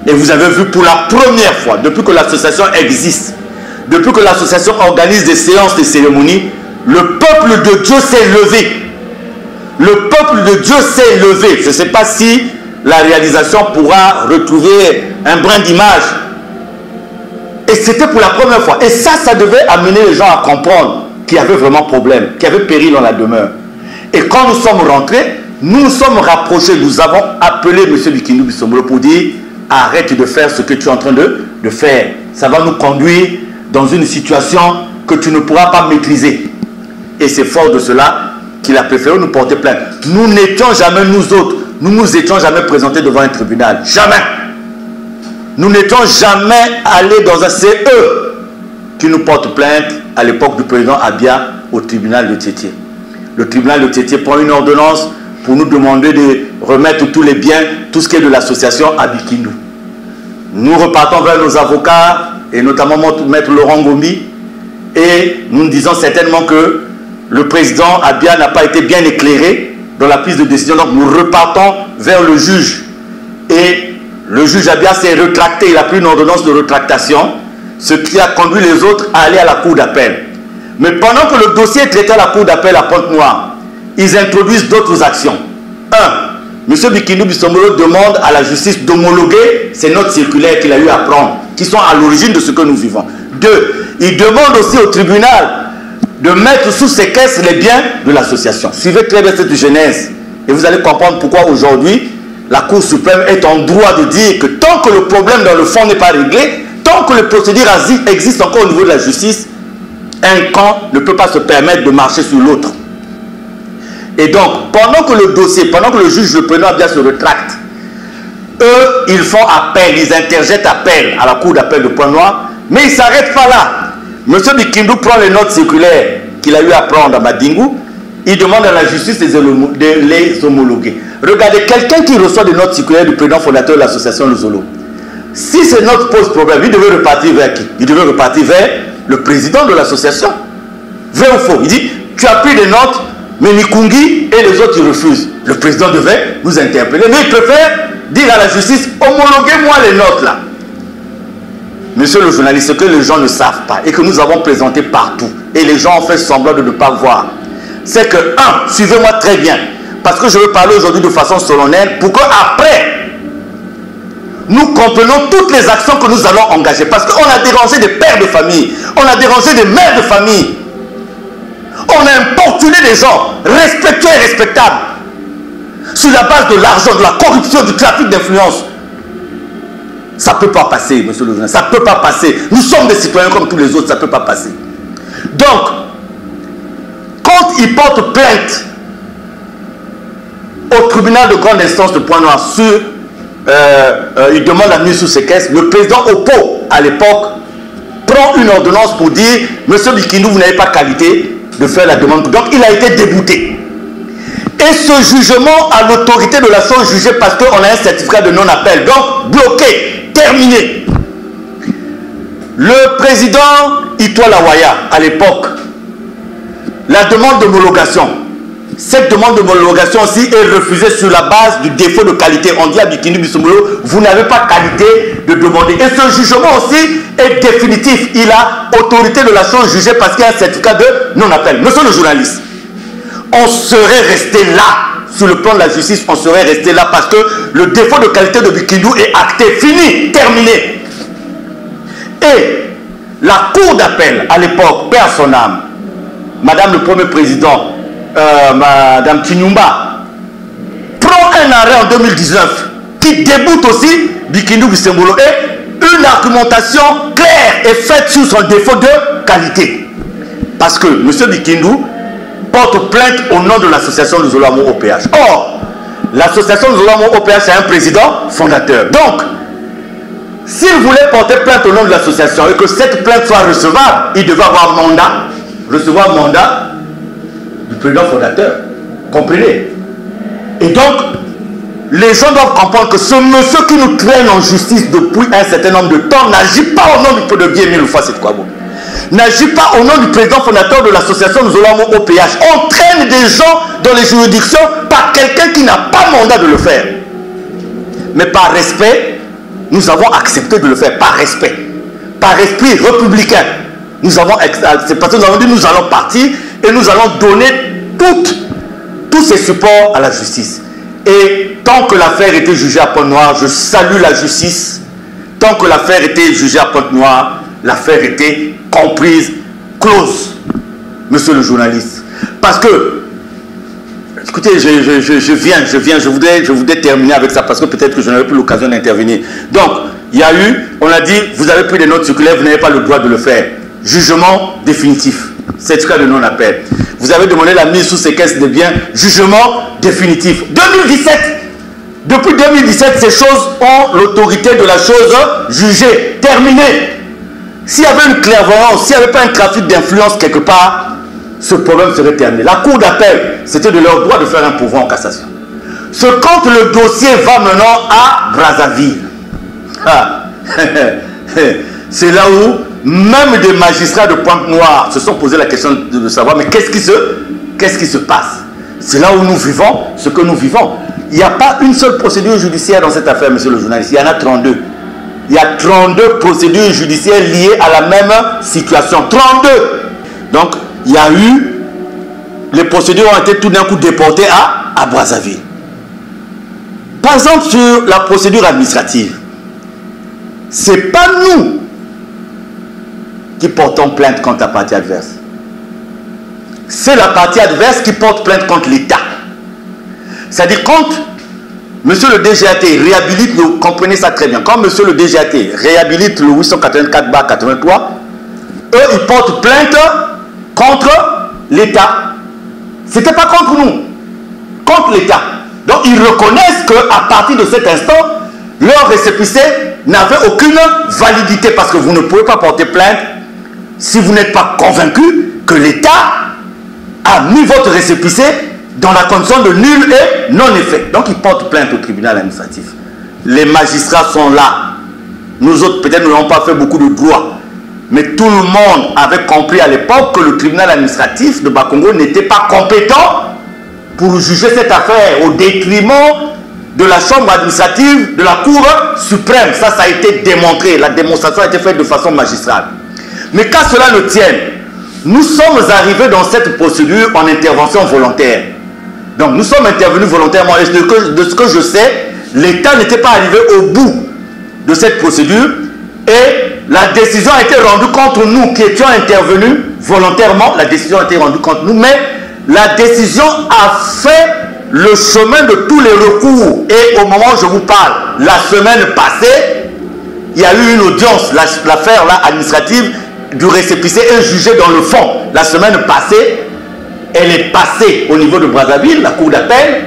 Et vous avez vu pour la première fois, depuis que l'association existe, depuis que l'association organise des séances et cérémonies, le peuple de Dieu s'est levé. Le peuple de Dieu s'est levé. Je ne sais pas si la réalisation pourra retrouver un brin d'image. Et c'était pour la première fois. Et ça devait amener les gens à comprendre qu'il y avait vraiment problème, qu'il y avait péril dans la demeure. Et quand nous sommes rentrés, nous nous sommes rapprochés, nous avons appelé M. Bikinou Bissomlo pour dire arrête de faire ce que tu es en train de faire. ça va nous conduire dans une situation que tu ne pourras pas maîtriser. Et c'est fort de cela qu'il a préféré nous porter plainte. Nous n'étions jamais, nous autres, nous nous étions jamais présentés devant un tribunal. Jamais. Nous n'étions jamais allés dans un... C'est eux qui nous portent plainte à l'époque du président Abia au tribunal de Tétié. Le tribunal de Tétié prend une ordonnance pour nous demander de remettre tous les biens, tout ce qui est de l'association à Bikindu. Nous repartons vers nos avocats, et notamment maître Laurent Gombi, et nous disons certainement que le président Abia n'a pas été bien éclairé dans la prise de décision. Donc nous repartons vers le juge. Et le juge Abia s'est rétracté, il a pris une ordonnance de rétractation, ce qui a conduit les autres à aller à la cour d'appel. Mais pendant que le dossier est traité à la cour d'appel à Pointe-Noire, ils introduisent d'autres actions. 1. M. Bikindu Bisombolo demande à la justice d'homologuer ces notes circulaires qu'il a eu à prendre, qui sont à l'origine de ce que nous vivons. 2. Il demande aussi au tribunal de mettre sous ses caisses les biens de l'association. Suivez très bien cette genèse et vous allez comprendre pourquoi aujourd'hui la Cour suprême est en droit de dire que tant que le problème dans le fond n'est pas réglé, tant que le procédure existe encore au niveau de la justice, un camp ne peut pas se permettre de marcher sur l'autre. Et donc, pendant que le dossier, pendant que le juge le prénom Abia se rétracte, eux, ils font appel, ils interjettent appel à la Cour d'appel de Pointe-Noire, mais ils ne s'arrêtent pas là. M. Bikindu prend les notes circulaires qu'il a eu à prendre à Madingu, il demande à la justice de les homologuer. Regardez, quelqu'un qui reçoit des notes circulaires du président fondateur de l'association Le Zolo, si ces notes posent problème, il devait repartir vers qui? Il devait repartir vers le président de l'association. Vrai ou faux? Il dit, tu as pris des notes, mais Nikungi et les autres ils refusent. Le président devait nous interpeller, mais il préfère dire à la justice, homologuez-moi les notes là. Monsieur le journaliste, ce que les gens ne savent pas et que nous avons présenté partout, et les gens ont fait semblant de ne pas voir, c'est que, 1, suivez-moi très bien, parce que je veux parler aujourd'hui de façon solennelle, pour qu'après, nous comprenons toutes les actions que nous allons engager, parce qu'on a dérangé des pères de famille, on a dérangé des mères de famille, on a importuné des gens respectueux et respectables, sur la base de l'argent, de la corruption, du trafic d'influence. Ça ne peut pas passer, monsieur le journaliste. Ça ne peut pas passer. Nous sommes des citoyens comme tous les autres. Ça ne peut pas passer. Donc, quand ils portent plainte au tribunal de grande instance de Pointe-Noire sur... il demande la mise sous ses caisses, le président Oppo, à l'époque, prend une ordonnance pour dire « Monsieur Bikindu, vous n'avez pas qualité de faire la demande. » Donc, il a été débouté. Et ce jugement a l'autorité de la chose jugée parce qu'on a un certificat de non-appel. Donc, bloqué. Terminé. Le président Itoa Lawaya, à l'époque, la demande d'homologation, cette demande d'homologation aussi est refusée sur la base du défaut de qualité. On dit à Bikindu Bisombolo, vous n'avez pas qualité de demander. Et ce jugement aussi est définitif. Il a autorité de la chose jugée parce qu'il y a un certificat de non-appel. Monsieur le journaliste, on serait resté là. Sur le plan de la justice, on serait resté là parce que le défaut de qualité de Bikindu est acté, fini, terminé. Et la cour d'appel, à l'époque, perd son âme. Madame le premier président, Madame Kinyumba, prend un arrêt en 2019 qui déboute aussi Bikindu Bisombolo et une argumentation claire est faite sur son défaut de qualité. Parce que M. Bikindu porte plainte au nom de l'association de Zolamo OPH. Or, l'association de Zolamo OPH a un président fondateur. Donc, s'il voulait porter plainte au nom de l'association et que cette plainte soit recevable, il devait avoir mandat, recevoir mandat du président fondateur. Comprenez? Et donc, les gens doivent comprendre que ce monsieur qui nous traîne en justice depuis un certain nombre de temps n'agit pas au nom du Dieu mille fois cette Kwabo. N'agit pas au nom du président fondateur de l'association Zolamo OPH. On traîne des gens dans les juridictions par quelqu'un qui n'a pas mandat de le faire. Mais par respect, nous avons accepté de le faire. Par respect. Par esprit républicain. Nous avons accepté parce que nous avons dit nous allons partir et nous allons donner tous ces supports à la justice. Et tant que l'affaire était jugée à Pointe-Noire, je salue la justice. Tant que l'affaire était jugée à Pointe-Noire, l'affaire était comprise, close, monsieur le journaliste. Parce que, écoutez, je voudrais terminer avec ça parce que peut-être que je n'aurai plus l'occasion d'intervenir. Donc, il y a eu, on a dit, vous avez pris des notes circulaires, vous n'avez pas le droit de le faire. Jugement définitif. Certificat de non-appel. Vous avez demandé la mise sous séquestre des biens. Jugement définitif. 2017. Depuis 2017, ces choses ont l'autorité de la chose jugée. Terminée. S'il y avait une clairvoyance, s'il n'y avait pas un trafic d'influence quelque part, ce problème serait terminé. La cour d'appel, c'était de leur droit de faire un pourvoi en cassation. Ce quand le dossier va maintenant à Brazzaville. Ah. C'est là où même des magistrats de Pointe-Noire se sont posé la question de savoir mais qu'est-ce qui se passe. C'est là où nous vivons ce que nous vivons. Il n'y a pas une seule procédure judiciaire dans cette affaire, monsieur le journaliste. Il y en a 32. Il y a 32 procédures judiciaires liées à la même situation. 32. Donc, il y a eu... Les procédures ont été tout d'un coup déportées à Brazzaville. Par exemple, sur la procédure administrative, ce n'est pas nous qui portons plainte contre la partie adverse. C'est la partie adverse qui porte plainte contre l'État. C'est-à-dire quand monsieur le DGAT réhabilite, vous comprenez ça très bien, quand monsieur le DGAT réhabilite le 884/83, eux ils portent plainte contre l'État. C'était pas contre nous, contre l'État. Donc ils reconnaissent qu'à partir de cet instant, leur récépissé n'avait aucune validité parce que vous ne pouvez pas porter plainte si vous n'êtes pas convaincu que l'État a mis votre récépissé dans la condition de nul et non effet. Donc ils portent plainte au tribunal administratif. Les magistrats sont là. Nous autres, peut-être, nous n'avons pas fait beaucoup de droit. Mais tout le monde avait compris à l'époque que le tribunal administratif de Bakongo n'était pas compétent pour juger cette affaire au détriment de la chambre administrative de la Cour suprême. Ça a été démontré. La démonstration a été faite de façon magistrale. Mais qu'à cela ne tienne, nous sommes arrivés dans cette procédure en intervention volontaire. Donc nous sommes intervenus volontairement. Et de ce que je sais, l'État n'était pas arrivé au bout de cette procédure et la décision a été rendue contre nous qui étions intervenus volontairement. La décision a été rendue contre nous, mais la décision a fait le chemin de tous les recours. Et au moment où je vous parle, la semaine passée, il y a eu une audience, l'affaire administrative du récépissé est jugée dans le fond. La semaine passée, elle est passée au niveau de Brazzaville, la cour d'appel,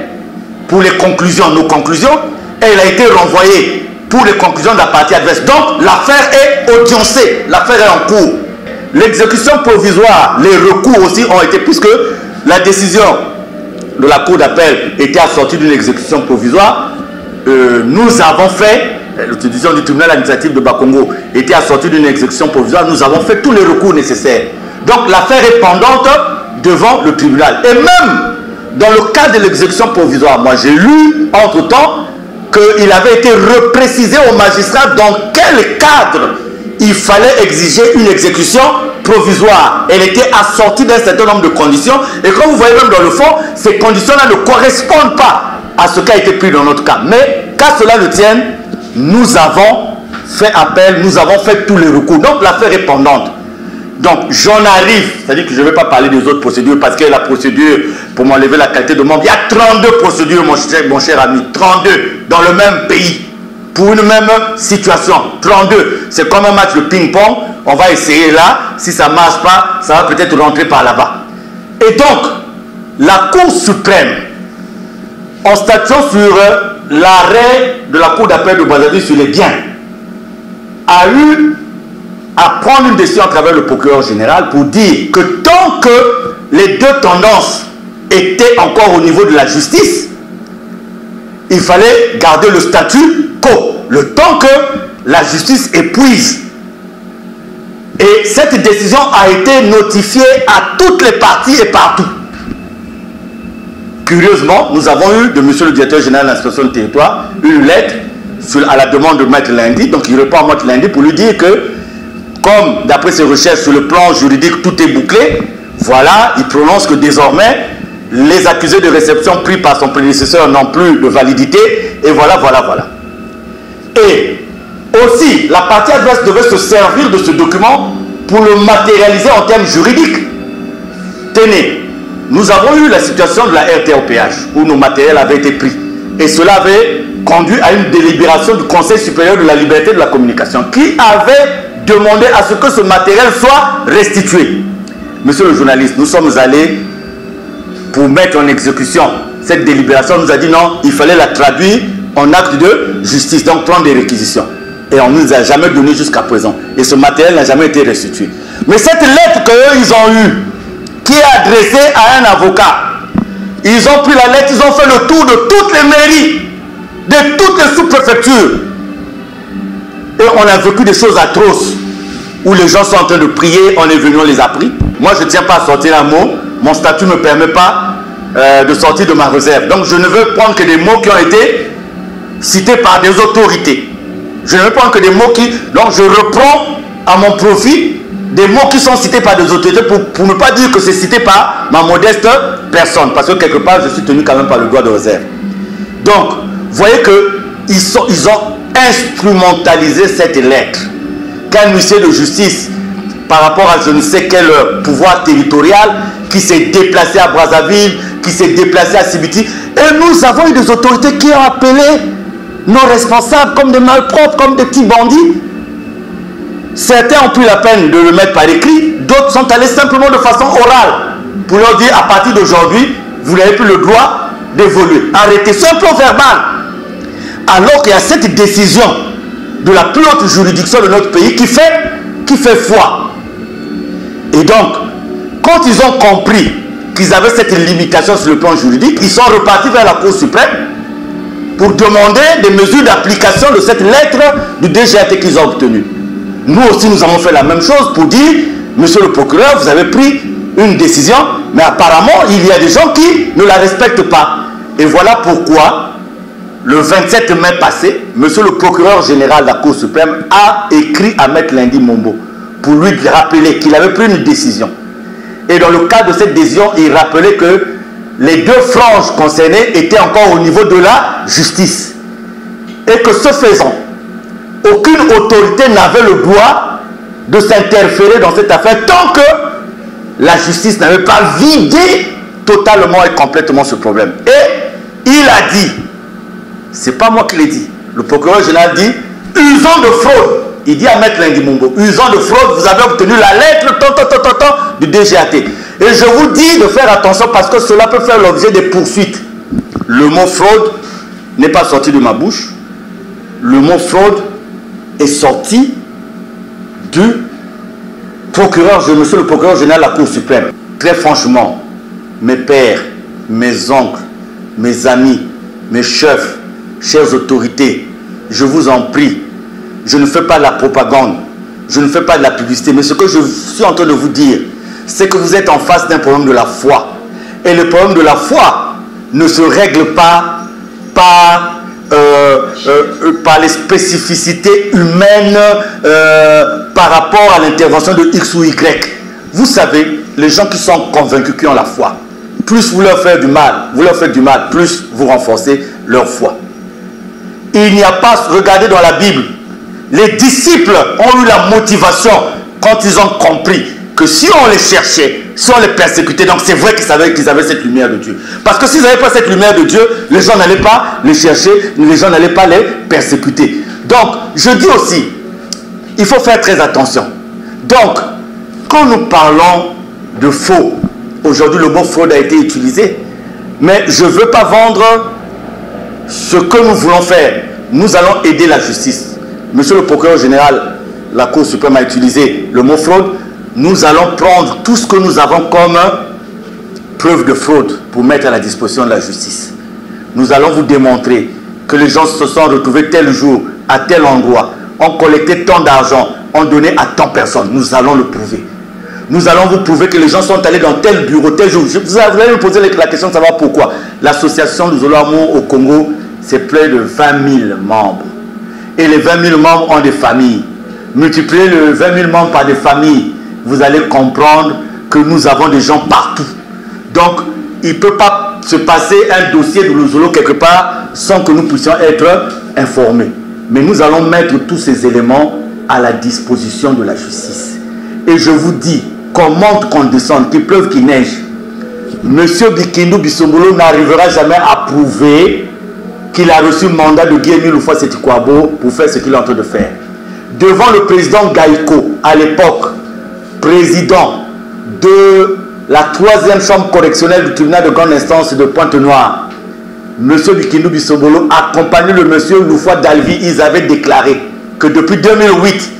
pour les conclusions, nos conclusions, et elle a été renvoyée pour les conclusions de la partie adverse. Donc, l'affaire est audiencée, l'affaire est en cours. L'exécution provisoire, les recours aussi ont été, puisque la décision de la cour d'appel était assortie d'une exécution provisoire, nous avons fait, l'audition du tribunal administratif de Bakongo était assortie d'une exécution provisoire, nous avons fait tous les recours nécessaires. Donc, l'affaire est pendante devant le tribunal. Et même dans le cas de l'exécution provisoire, moi j'ai lu entre-temps qu'il avait été reprécisé aux magistrats dans quel cadre il fallait exiger une exécution provisoire. Elle était assortie d'un certain nombre de conditions. Et comme vous voyez même dans le fond, ces conditions-là ne correspondent pas à ce qui a été pris dans notre cas. Mais qu'à cela ne tienne, nous avons fait appel, nous avons fait tous les recours. Donc l'affaire est pendante. Donc j'en arrive, c'est-à-dire que je ne vais pas parler des autres procédures parce que la procédure pour m'enlever la qualité de membre, il y a 32 procédures mon cher ami, 32 dans le même pays, pour une même situation, 32. C'est comme un match de ping-pong, on va essayer là, si ça ne marche pas, ça va peut-être rentrer par là-bas. Et donc, la Cour suprême, en statuant sur l'arrêt de la Cour d'appel de Brazzaville sur les biens, a eu à prendre une décision à travers le procureur général pour dire que tant que les deux tendances étaient encore au niveau de la justice, il fallait garder le statu quo, le temps que la justice épuise. Et cette décision a été notifiée à toutes les parties et partout. Curieusement, nous avons eu de monsieur le directeur général de l'inspection du territoire une lettre à la demande de Maître Lundi, donc il répond à Maître Lundi pour lui dire que comme d'après ses recherches sur le plan juridique tout est bouclé, voilà, il prononce que désormais les accusés de réception pris par son prédécesseur n'ont plus de validité, et voilà. Et aussi, la partie adverse devait se servir de ce document pour le matérialiser en termes juridiques. Tenez, nous avons eu la situation de la RTOPH, où nos matériels avaient été pris. Et cela avait conduit à une délibération du Conseil supérieur de la liberté de la communication qui avait demandé à ce que ce matériel soit restitué. Monsieur le journaliste, nous sommes allés pour mettre en exécution cette délibération. On nous a dit non, il fallait la traduire en acte de justice, donc prendre des réquisitions. Et on ne nous a jamais donné jusqu'à présent. Et ce matériel n'a jamais été restitué. Mais cette lettre qu'eux, ils ont eue, qui est adressée à un avocat, ils ont pris la lettre, ils ont fait le tour de toutes les mairies, de toutes les sous-préfectures. Et on a vécu des choses atroces, où les gens sont en train de prier, on est venu, on les a pris. Moi, je ne tiens pas à sortir un mot, mon statut ne me permet pas de sortir de ma réserve. Donc, je ne veux prendre que des mots qui ont été cités par des autorités. Je ne veux prendre que des mots qui... Donc, je reprends à mon profit des mots qui sont cités par des autorités pour ne pas dire que c'est cité par ma modeste personne. Parce que quelque part, je suis tenu quand même par le droit de réserve. Donc, vous voyez qu'ils ont instrumentalisé cette lettre. Qu'un huissier de justice, par rapport à je ne sais quel pouvoir territorial, qui s'est déplacé à Brazzaville, qui s'est déplacé à Sibiti. Et nous avons eu des autorités qui ont appelé nos responsables comme des malpropres, comme des petits bandits. Certains ont pris la peine de le mettre par écrit, d'autres sont allés simplement de façon orale pour leur dire à partir d'aujourd'hui, vous n'avez plus le droit d'évoluer. Arrêtez, c'est un plan verbal. Alors qu'il y a cette décision de la plus haute juridiction de notre pays qui fait foi. Et donc, quand ils ont compris qu'ils avaient cette limitation sur le plan juridique, ils sont repartis vers la Cour suprême pour demander des mesures d'application de cette lettre du DGAT qu'ils ont obtenue. Nous aussi, nous avons fait la même chose pour dire, monsieur le procureur, vous avez pris une décision, mais apparemment, il y a des gens qui ne la respectent pas. Et voilà pourquoi, le 27 mai passé, monsieur le procureur général de la Cour suprême a écrit à Maître Lundi Mombo pour lui rappeler qu'il avait pris une décision. Et dans le cadre de cette décision, il rappelait que les deux franges concernées étaient encore au niveau de la justice. Et que ce faisant, aucune autorité n'avait le droit de s'interférer dans cette affaire tant que la justice n'avait pas vidé totalement et complètement ce problème. Et il a dit, c'est pas moi qui l'ai dit, le procureur général dit, usant de fraude, il dit à Maître Lundi Mombo, usant de fraude, vous avez obtenu la lettre du DGAT. Et je vous dis de faire attention parce que cela peut faire l'objet des poursuites. Le mot fraude n'est pas sorti de ma bouche. Le mot fraude est sorti du procureur, monsieur le procureur général de la Cour suprême. Très franchement, mes pères, mes oncles, mes amis, mes chefs, chères autorités, je vous en prie, je ne fais pas de la propagande, je ne fais pas de la publicité, mais ce que je suis en train de vous dire, c'est que vous êtes en face d'un problème de la foi. Et le problème de la foi ne se règle pas par les spécificités humaines par rapport à l'intervention de X ou Y. Vous savez, les gens qui sont convaincus, qui ont la foi, plus vous leur faites du mal, plus vous renforcez leur foi. Il n'y a pas, regardez dans la Bible, les disciples ont eu la motivation quand ils ont compris que si on les cherchait, si on les persécutait, donc c'est vrai qu'ils avaient cette lumière de Dieu. Parce que s'ils n'avaient pas cette lumière de Dieu, les gens n'allaient pas les chercher, les gens n'allaient pas les persécuter. Donc, je dis aussi, il faut faire très attention. Donc, quand nous parlons de faux, aujourd'hui le mot fraude a été utilisé, mais je ne veux pas vendre ce que nous voulons faire. Nous allons aider la justice. Monsieur le procureur général, la Cour suprême a utilisé le mot fraude. Nous allons prendre tout ce que nous avons comme preuve de fraude pour mettre à la disposition de la justice. Nous allons vous démontrer que les gens se sont retrouvés tel jour, à tel endroit, ont collecté tant d'argent, ont donné à tant de personnes. Nous allons le prouver. Nous allons vous prouver que les gens sont allés dans tel bureau, tel jour. Vous allez me poser la question de savoir pourquoi. L'association du Zolo-Amour au Congo, c'est près de 20 000 membres. Et les 20 000 membres ont des familles. Multipliez les 20 000 membres par des familles. Vous allez comprendre que nous avons des gens partout. Donc, il ne peut pas se passer un dossier de Luzolo quelque part sans que nous puissions être informés. Mais nous allons mettre tous ces éléments à la disposition de la justice. Et je vous dis, qu'on monte, qu'on descende, qu'il pleuve, qu'il neige, M. Bikindu Bisombolo n'arrivera jamais à prouver qu'il a reçu le mandat de Guy-Émile Houphouët-Sétikwabo pour faire ce qu'il est en train de faire. Devant le président Gaïko, à l'époque, président de la 3e chambre correctionnelle du tribunal de grande instance de Pointe-Noire, M. Bikindu Bisobolo, accompagné de M. Loufoua Dalvi, ils avaient déclaré que depuis 2008,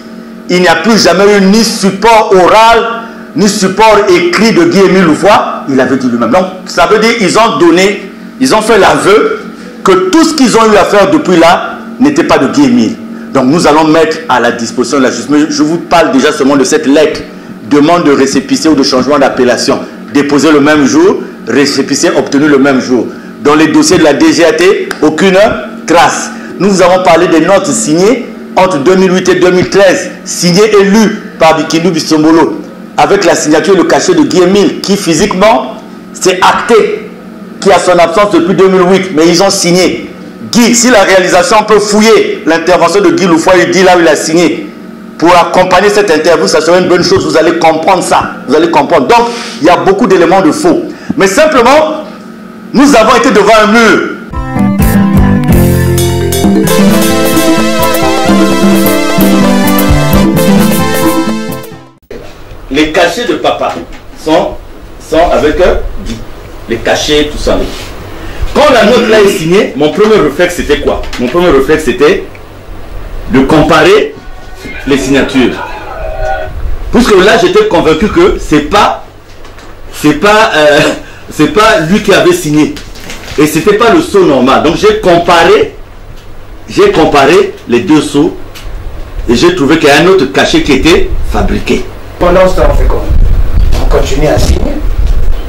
il n'y a plus jamais eu ni support oral, ni support écrit de Guy-Émile Loufoua. Il avait dit lui-même. Donc, ça veut dire ils ont fait l'aveu que tout ce qu'ils ont eu à faire depuis là n'était pas de Guy-Émile. Donc, nous allons mettre à la disposition de la justice. Mais je vous parle déjà seulement de cette lettre. Demande de récépissé ou de changement d'appellation. Déposé le même jour, récépissé obtenu le même jour. Dans les dossiers de la DGAT, aucune trace. Nous vous avons parlé des notes signées entre 2008 et 2013, signées et lues par Bikindu Bisombolo, avec la signature et le cachet de Guy-Émile, qui physiquement s'est acté, qui a son absence depuis 2008, mais ils ont signé. Guy, si la réalisation peut fouiller l'intervention de Guy Loufoua, il dit là où il a signé, pour accompagner cette interview, ça serait une bonne chose, vous allez comprendre ça, vous allez comprendre. Donc, il y a beaucoup d'éléments de faux. Mais simplement, nous avons été devant un mur. Les cachets de papa sont avec Guy. Les cachets, tout ça. Quand la note là est signée, mon premier réflexe c'était quoi? Mon premier réflexe c'était de comparer les signatures. Puisque là j'étais convaincu que c'est pas lui qui avait signé. Et c'était pas le sceau normal. Donc j'ai comparé les deux sceaux et j'ai trouvé qu'il y a un autre cachet qui était fabriqué. Pendant ce temps, on fait quoi? On continue à signer?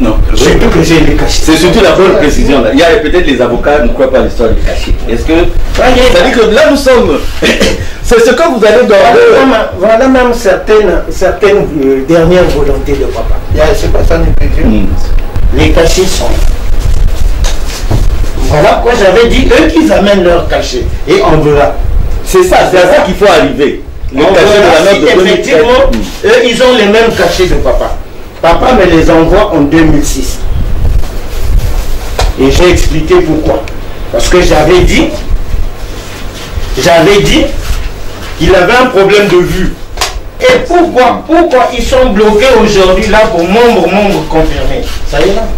Non. Surtout que j'ai les cachets. C'est surtout la bonne précision là. Il y a peut-être les avocats ne croient pas l'histoire des cachets. Est-ce que c'est-à-dire que là nous sommes c'est ce que vous allez dans voilà même certaines dernières volontés de papa. C'est pas ça les cachets sont. Voilà quoi j'avais dit, eux qu'ils amènent leur cachet et on verra. C'est ça, c'est à ça qu'il faut arriver. Le cachet de la note de 2013. Effectivement, eux ils ont les mêmes cachets de papa. Papa me les envoie en 2006. Et j'ai expliqué pourquoi. Parce que j'avais dit qu'il avait un problème de vue. Et pourquoi ils sont bloqués aujourd'hui là pour membres confirmés? Ça y est là.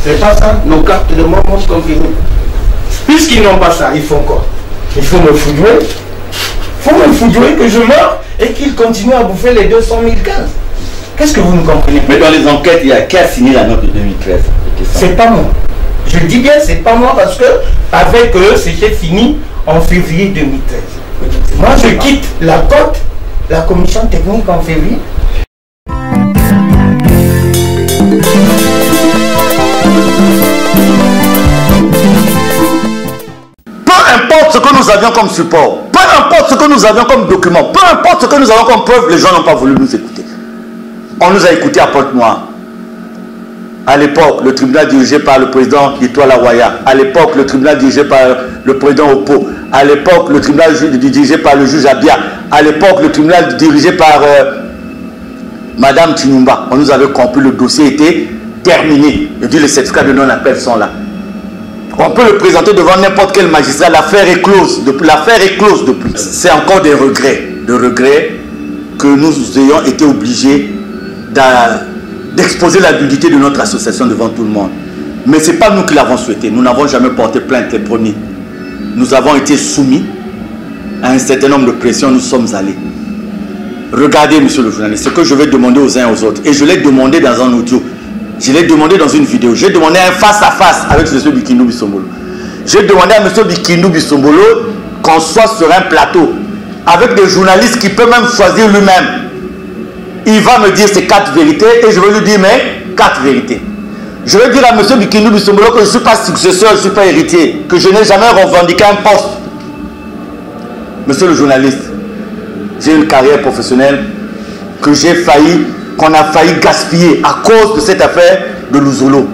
C'est pas ça, nos cartes de membres confirmés. Puisqu'ils n'ont pas ça, ils font quoi? Il faut me foudroyer. Il faut me foudroyer que je meurs et qu'ils continuent à bouffer les 200 015. Qu'est-ce que vous ne comprenez pas? Mais dans les enquêtes, il y a qui a signé la note de 2013? C'est pas moi. Je dis bien, c'est pas moi parce que avec eux, c'était fini en février 2013. Moi, je quitte la côte, la commission technique en février. Peu importe ce que nous avions comme support, peu importe ce que nous avions comme document, peu importe ce que nous avons comme preuve, les gens n'ont pas voulu nous écouter. On nous a écoutés à Pointe-Noire. À l'époque, le tribunal dirigé par le président Itoile Awaya. À l'époque, le tribunal dirigé par le président Oppo. À l'époque, le tribunal dirigé par le juge Abia. À l'époque, le tribunal dirigé par Madame Chinumba. On nous avait compris, le dossier était terminé. Je dis, les certificats de non-appel sont là. On peut le présenter devant n'importe quel magistrat. L'affaire est close. L'affaire est close depuis. C'est encore des regrets. De regrets que nous ayons été obligés d'exposer la nudité de notre association devant tout le monde. Mais ce n'est pas nous qui l'avons souhaité. Nous n'avons jamais porté plainte les premiers. Nous avons été soumis à un certain nombre de pressions. Nous sommes allés. Regardez, monsieur le journaliste, ce que je vais demander aux uns et aux autres. Et je l'ai demandé dans un audio. Je l'ai demandé dans une vidéo. J'ai demandé un face-à-face avec M. Bikindu Bisombolo. J'ai demandé à M. Bikindu Bisombolo qu'on soit sur un plateau avec des journalistes qui peuvent même choisir lui-même. Il va me dire ces 4 vérités et je vais lui dire mes 4 vérités. Je vais dire à M. Bikindu Bisombolo que je ne suis pas successeur, je ne suis pas héritier, que je n'ai jamais revendiqué un poste. Monsieur le journaliste, j'ai une carrière professionnelle que qu'on a failli gaspiller à cause de cette affaire de Luzolo.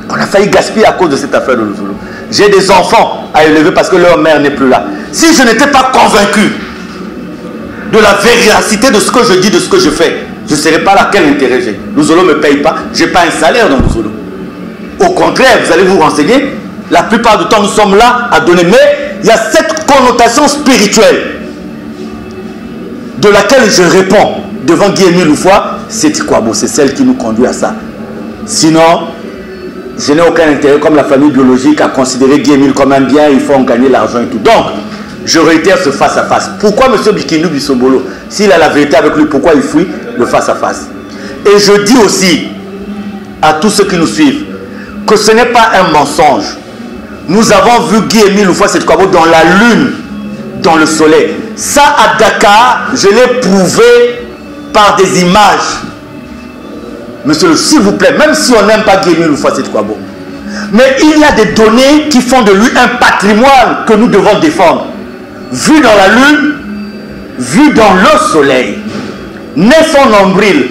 On a failli gaspiller à cause de cette affaire de Luzolo. J'ai des enfants à élever parce que leur mère n'est plus là. Si je n'étais pas convaincu de la véracité de ce que je dis, de ce que je fais, je ne serais pas là. Quel intérêt j'ai? Luzolo ne me paye pas, je n'ai pas un salaire dans Luzolo. Au contraire, vous allez vous renseigner, La plupart du temps, nous sommes là à donner. Mais il y a cette connotation spirituelle de laquelle je réponds devant Guy-Émile Loufoua. C'est quoi? Bon, c'est celle qui nous conduit à ça. Sinon, je n'ai aucun intérêt, comme la famille biologique, à considérer Guy-Émile comme un bien. Il faut en gagner l'argent et tout. Donc, je réitère ce face-à-face. Pourquoi M. Bikindu Bisobolo, s'il a la vérité avec lui, pourquoi il fuit le face-à-face? Et je dis aussi à tous ceux qui nous suivent que ce n'est pas un mensonge. Nous avons vu Guy-Émile Loufoua Setkouabo dans la lune, dans le soleil. Ça, à Dakar, je l'ai prouvé par des images. Monsieur, s'il vous plaît, même si on n'aime pas Guy-Émile Loufoua Setkouabo, mais il y a des données qui font de lui un patrimoine que nous devons défendre. Vu dans la lune, vu dans le soleil, naît son nombril,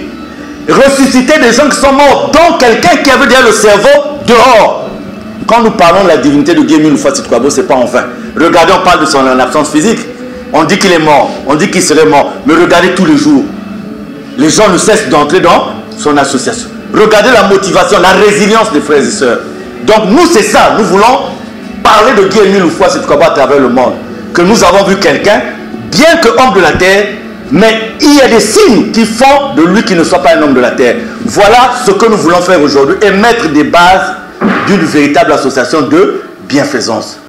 ressusciter des gens qui sont morts, dont quelqu'un qui avait déjà le cerveau dehors. Quand nous parlons de la divinité de Guy-Émile Loufoua Setkouabo, ce n'est pas en vain. Regardez, on parle de son absence physique. On dit qu'il est mort, on dit qu'il serait mort. Mais regardez tous les jours. Les gens ne cessent d'entrer dans son association. Regardez la motivation, la résilience des frères et sœurs. Donc nous, c'est ça. Nous voulons parler de Guy-Émile Loufoua Setkouabo à travers le monde. Que nous avons vu quelqu'un, bien que homme de la terre, mais il y a des signes qui font de lui qu'il ne soit pas un homme de la terre. Voilà ce que nous voulons faire aujourd'hui et mettre des bases d'une véritable association de bienfaisance.